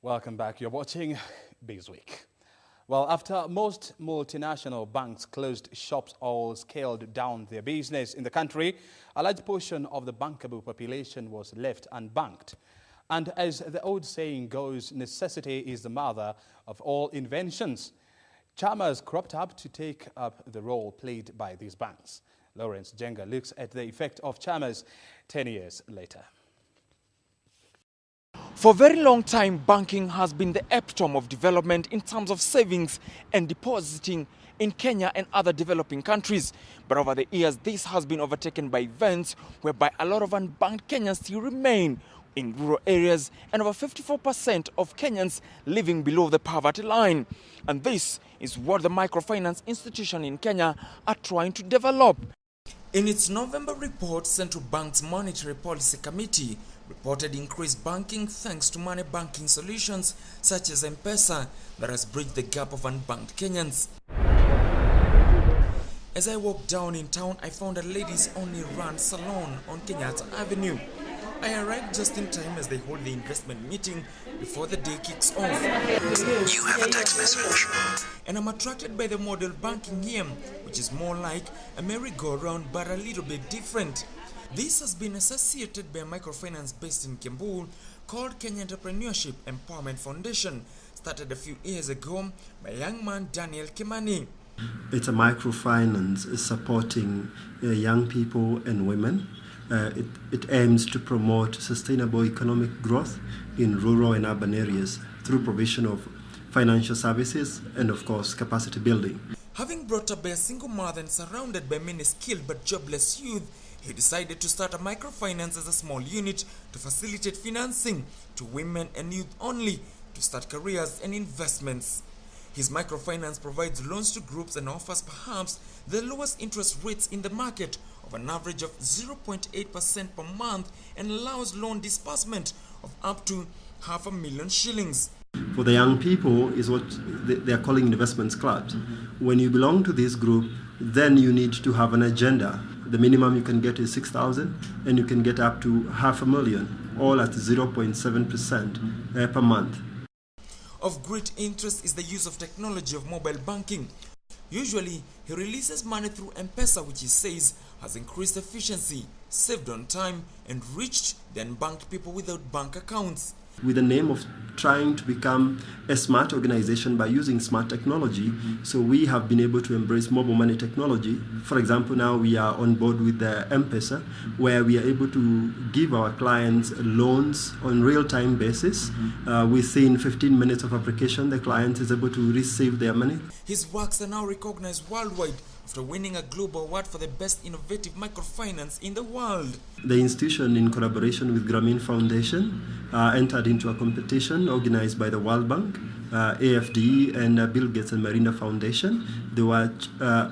Welcome back. You're watching BIZWEEK. Well, after most multinational banks closed shops or scaled down their business in the country, a large portion of the bankable population was left unbanked. And as the old saying goes, necessity is the mother of all inventions. Chamas cropped up to take up the role played by these banks. Lawrence Jenga looks at the effect of Chamas 10 years later. For a very long time, banking has been the epitome of development in terms of savings and depositing in Kenya and other developing countries. But over the years, this has been overtaken by events whereby a lot of unbanked Kenyans still remain in rural areas and over 54% of Kenyans living below the poverty line. And this is what the microfinance institution in Kenya are trying to develop. In its November report, Central Bank's Monetary Policy Committee reported increased banking thanks to money banking solutions such as M-Pesa that has bridged the gap of unbanked Kenyans. As I walked down in town, I found a ladies-only run salon on Kenyatta Avenue. I arrived just in time as they hold the investment meeting before the day kicks off. You have a text message. And I'm attracted by the model banking here, which is more like a merry-go-round but a little bit different. This has been associated by a microfinance based in Kiambu called Kenya Entrepreneurship Empowerment Foundation, started a few years ago by a young man, Daniel Kimani. It's a microfinance supporting young people and women. It aims to promote sustainable economic growth in rural and urban areas through provision of financial services and, of course, capacity building. Having brought up by a single mother and surrounded by many skilled but jobless youth, he decided to start a microfinance as a small unit to facilitate financing to women and youth only to start careers and investments. His microfinance provides loans to groups and offers perhaps the lowest interest rates in the market of an average of 0.8% per month and allows loan disbursement of up to 500,000 shillings. For the young people is what they are calling investments clubs. When you belong to this group, then you need to have an agenda. The minimum you can get is 6,000 and you can get up to 500,000, all at 0.7% per month. Of great interest is the use of technology of mobile banking. Usually, he releases money through M-Pesa, which he says has increased efficiency, saved on time, and reached the unbanked people without bank accounts. With the name of trying to become a smart organization by using smart technology, so we have been able to embrace mobile money technology. For example, now we are on board with the M-Pesa, where we are able to give our clients loans on real-time basis. Within 15 minutes of application, the client is able to receive their money. His works are now recognized worldwide after winning a global award for the best innovative microfinance in the world. The institution, in collaboration with Grameen Foundation, entered into a competition organized by the World Bank, AFD, and Bill Gates and Melinda Foundation. They were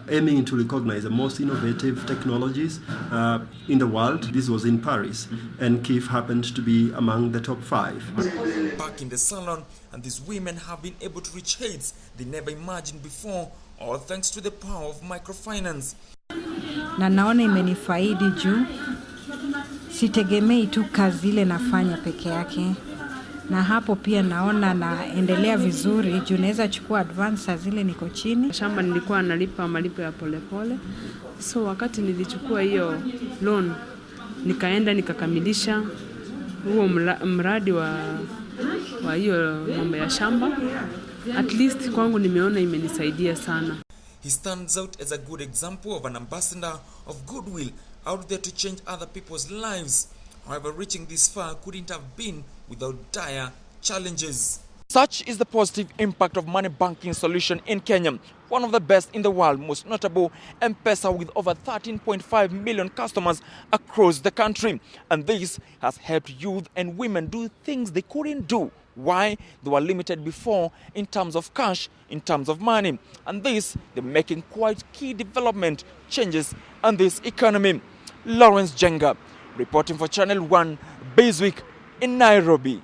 aiming to recognize the most innovative technologies in the world. This was in Paris, and KEEF happened to be among the top 5. Back in the salon, and these women have been able to reach heights they never imagined before, all thanks to the power of microfinance. Na naona imenifaidi juu sitegemei tu kazi ile nafanya peke yake, na hapo pia naona naendelea vizuri juu naweza chukua advance zile niko chini. Shamba nilikuwa nalipa malipo ya polepole, so wakati nilichukua hiyo loan nikaenda nikakamilisha huo mradi wa hiyo mambo ya shamba. At least kwangu nimeona imenisaidia sana. He stands out as a good example of an ambassador of goodwill out there to change other people's lives. However, reaching this far couldn't have been without dire challenges. Such is the positive impact of money banking solution in Kenya, one of the best in the world, most notable M-Pesa with over 13.5 million customers across the country. And this has helped youth and women do things they couldn't do. Why? They were limited before in terms of cash, in terms of money. And this, they're making quite key development changes on this economy. Lawrence Jenga, reporting for Channel 1, BIZWEEK in Nairobi.